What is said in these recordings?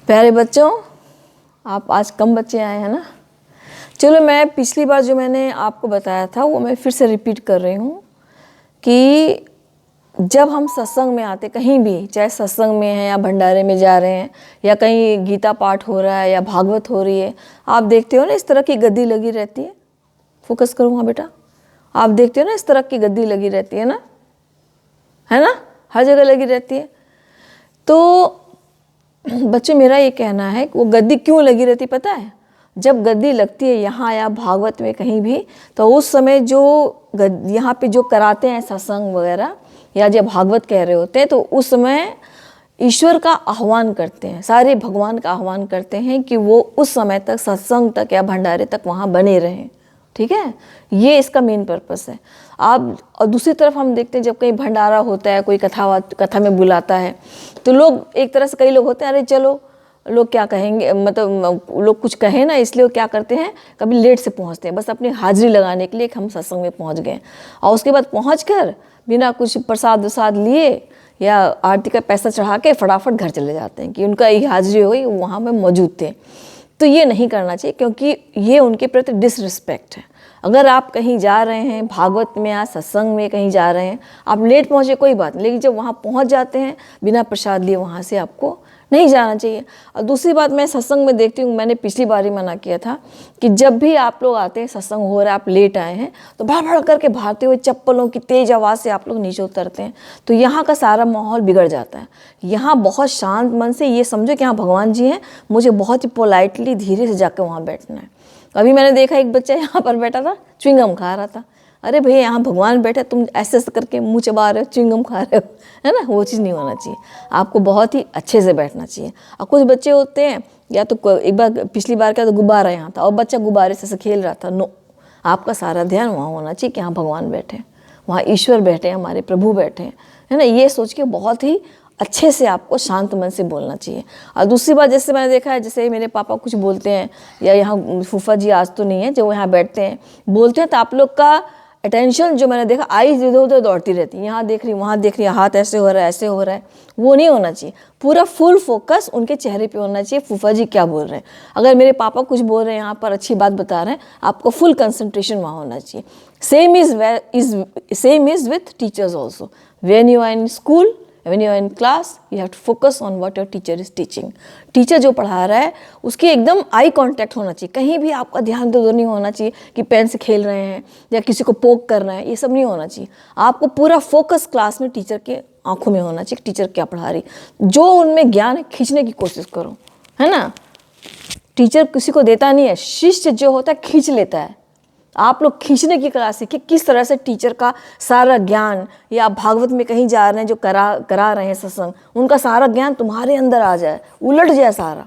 प्यारे बच्चों, आप आज कम बच्चे आए हैं ना। चलो, मैं पिछली बार जो मैंने आपको बताया था वो मैं फिर से रिपीट कर रही हूँ कि जब हम सत्संग में आते, कहीं भी, चाहे सत्संग में हैं या भंडारे में जा रहे हैं या कहीं गीता पाठ हो रहा है या भागवत हो रही है, आप देखते हो ना इस तरह की गद्दी लगी रहती है। फोकस करो हाँ बेटा, आप देखते हो ना इस तरह की गद्दी लगी रहती है ना, है ना, हर जगह लगी रहती है। तो बच्चों, मेरा ये कहना है कि वो गद्दी क्यों लगी रहती पता है? जब गद्दी लगती है यहाँ या भागवत में कहीं भी, तो उस समय जो यहाँ पे जो कराते हैं सत्संग वगैरह या जब भागवत कह रहे होते हैं, तो उस समय ईश्वर का आह्वान करते हैं, सारे भगवान का आह्वान करते हैं कि वो उस समय तक सत्संग तक या भंडारे तक वहाँ बने रहें। ठीक है, ये इसका मेन पर्पस है। आप और दूसरी तरफ हम देखते हैं जब कहीं भंडारा होता है, कोई कथा में बुलाता है, तो लोग एक तरह से, कई लोग होते हैं अरे चलो, लोग क्या कहेंगे, मतलब लोग कुछ कहें ना, इसलिए वो क्या करते हैं, कभी लेट से पहुंचते हैं बस अपनी हाजिरी लगाने के लिए कि हम सत्संग में पहुंच गए, और उसके बाद पहुंचकर बिना कुछ प्रसाद वसाद लिए या आरती का पैसा चढ़ा के फटाफट घर चले जाते हैं कि उनका ये हाजिरी हुई, वहाँ में मौजूद थे। तो ये नहीं करना चाहिए, क्योंकि ये उनके प्रति डिसरिस्पेक्ट है। अगर आप कहीं जा रहे हैं, भागवत में या सत्संग में कहीं जा रहे हैं, आप लेट पहुँचे कोई बात नहीं, लेकिन जब वहाँ पहुँच जाते हैं बिना प्रसाद लिए, वहाँ से आपको नहीं जाना चाहिए। और दूसरी बात मैं सत्संग में देखती हूँ, मैंने पिछली बार ही मना किया था कि जब भी आप लोग आते हैं, सत्संग हो रहा है, आप लेट आए हैं, तो भड़ भड़ करके भागते हुए चप्पलों की तेज़ आवाज़ से आप लोग नीचे उतरते हैं, तो यहाँ का सारा माहौल बिगड़ जाता है। यहाँ बहुत शांत मन से ये समझो कि यहाँ भगवान जी हैं, मुझे बहुत ही पोलाइटली धीरे से जाकर वहाँ बैठना है। अभी मैंने देखा एक बच्चा यहाँ पर बैठा था, च्युइंगम खा रहा था। अरे भैया, यहाँ भगवान बैठे, तुम ऐसे ऐसे करके मुँह चबा रहे हो, च्युइंगम खा रहे हो, है ना, वो चीज़ नहीं होना चाहिए। आपको बहुत ही अच्छे से बैठना चाहिए। और कुछ बच्चे होते हैं, या तो एक बार पिछली बार क्या, तो गुब्बारा यहाँ था और बच्चा गुब्बारे से खेल रहा था। नो, आपका सारा ध्यान वहाँ होना चाहिए कि यहाँ भगवान बैठे, वहाँ ईश्वर बैठे, हमारे प्रभु बैठे, है ना। ये सोच के बहुत ही अच्छे से आपको शांत मन से बोलना चाहिए। और दूसरी बात, जैसे मैंने देखा है, जैसे मेरे पापा कुछ बोलते हैं, या यहाँ फूफा जी आज तो नहीं है, जो यहाँ बैठते हैं बोलते हैं, तो आप लोग का अटेंशन, जो मैंने देखा, आईज इधर उधर दौड़ती रहती है, यहाँ देख रही, वहाँ देख रही, हाथ ऐसे हो रहा है, ऐसे हो रहा है, वो नहीं होना चाहिए। पूरा फुल फोकस उनके चेहरे पे होना चाहिए, फूफा जी क्या बोल रहे हैं। अगर मेरे पापा कुछ बोल रहे हैं, यहाँ पर अच्छी बात बता रहे हैं, आपको फुल कंसंट्रेशन वहाँ होना चाहिए। Same is with teachers also. When you are in school, when you are in class, you have to focus on what your teacher is teaching. Teacher जो पढ़ा रहा है उसकी एकदम आई कांटेक्ट होना चाहिए। कहीं भी आपका ध्यान इधर नहीं होना चाहिए कि पेन से खेल रहे हैं या किसी को पोक कर रहे हैं, ये सब नहीं होना चाहिए। आपको पूरा फोकस क्लास में टीचर के आंखों में होना चाहिए, टीचर क्या पढ़ा रही, जो उनमें ज्ञान है खींचने की कोशिश करो, है ना। टीचर किसी को देता नहीं है, शिष्य जो होता है खींच लेता है। आप लोग खींचने की कला सीखिए, किस तरह से टीचर का सारा ज्ञान, या आप भागवत में कहीं जा रहे हैं, जो करा रहे हैं सत्संग, उनका सारा ज्ञान तुम्हारे अंदर आ जाए, उलट जाए सारा।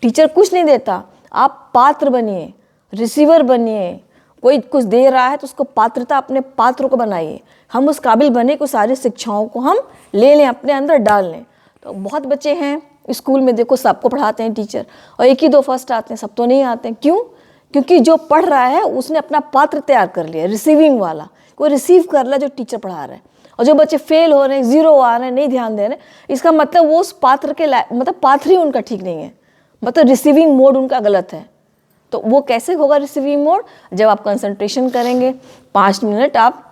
टीचर कुछ नहीं देता, आप पात्र बनिए, रिसीवर बनिए। कोई कुछ दे रहा है तो उसको पात्रता, अपने पात्र को बनाइए। हम उस काबिल बने कि सारी शिक्षाओं को हम ले लें, अपने अंदर डाल लें। तो बहुत बच्चे हैं स्कूल में, देखो सबको पढ़ाते हैं टीचर, और एक ही दो फर्स्ट आते हैं, सब तो नहीं आते हैं। क्यों? क्योंकि जो पढ़ रहा है उसने अपना पात्र तैयार कर लिया, रिसीविंग वाला, कोई रिसीव कर रहा है जो टीचर पढ़ा रहा है। और जो बच्चे फेल हो रहे हैं, जीरो आ रहे हैं, नहीं ध्यान दे रहे, इसका मतलब वो उस पात्र के मतलब पात्र ही उनका ठीक नहीं है, मतलब रिसीविंग मोड उनका गलत है। तो वो कैसे होगा रिसीविंग मोड? जब आप कंसंट्रेशन करेंगे, 5 मिनट आप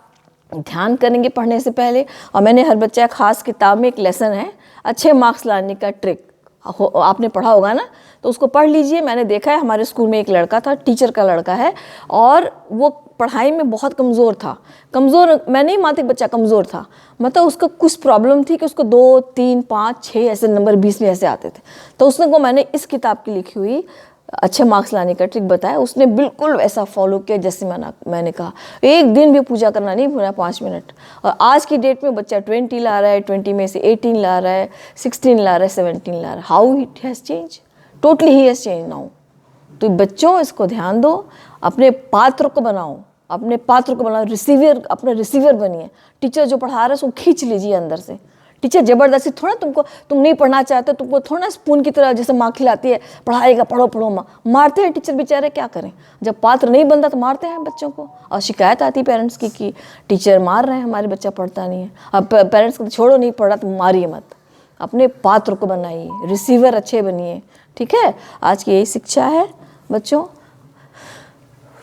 ध्यान करेंगे पढ़ने से पहले। और मैंने हर बच्चा खास किताब में एक लेसन है, अच्छे मार्क्स लाने का ट्रिक, आपने पढ़ा होगा ना, तो उसको पढ़ लीजिए। मैंने देखा है, हमारे स्कूल में एक लड़का था, टीचर का लड़का है, और वो पढ़ाई में बहुत कमज़ोर था। कमज़ोर मैं नहीं मानती, बच्चा कमज़ोर था, मतलब उसका कुछ प्रॉब्लम थी कि उसको 2, 3, 5, 6 ऐसे नंबर 20 में ऐसे आते थे। तो उसने को मैंने इस किताब की लिखी हुई अच्छे मार्क्स लाने का ट्रिक बताया, उसने बिल्कुल वैसा फॉलो किया जैसे मैंने कहा। एक दिन भी पूजा करना नहीं भूला, 5 मिनट। और आज की डेट में बच्चा 20 ला रहा है, 20 में से 18 ला रहा है, 16 ला रहा है, 17 ला रहा है। How it has change, totally he has change now. तो बच्चों, इसको ध्यान दो, अपने पात्र को बनाओ, अपने पात्र को बनाओ, रिसीवर, अपना रिसीवर बनिए। टीचर जो पढ़ा रहा है उसको खींच लीजिए अंदर से। टीचर ज़बरदस्ती थोड़ा तुम नहीं पढ़ना चाहते, तुमको थोड़ा स्पून की तरह जैसे माँ खिलाती है, पढ़ाएगा, पढ़ो पढ़ो माँ, मारते हैं टीचर बेचारे, क्या करें। जब पात्र नहीं बनता तो मारते हैं बच्चों को, और शिकायत आती है पेरेंट्स की कि टीचर मार रहे हैं, हमारे बच्चा पढ़ता नहीं है। अब पेरेंट्स को छोड़ो, नहीं पढ़ रहा तो मारिए मत। अपने पात्र को बनाइए, रिसीवर अच्छे बनिए। ठीक है, आज की यही शिक्षा है बच्चों।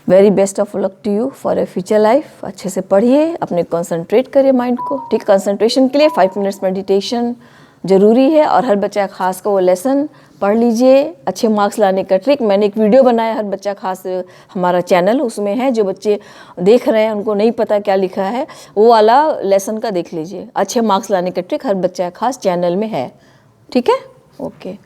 Very best of luck to you for a future life. अच्छे से पढ़िए, अपने कंसंट्रेट करिए माइंड को। ठीक, कंसंट्रेशन के लिए 5 मिनट्स मेडिटेशन ज़रूरी है, और हर बच्चा खास को वो लेसन पढ़ लीजिए। अच्छे मार्क्स लाने का ट्रिक मैंने एक वीडियो बनाया, हर बच्चा खास हमारा चैनल उसमें है, जो बच्चे देख रहे हैं उनको नहीं पता क्या लिखा है, वो वाला लेसन का देख लीजिए। अच्छे मार्क्स लाने का ट्रिक हर बच्चा खास चैनल में है। ठीक है, ओके।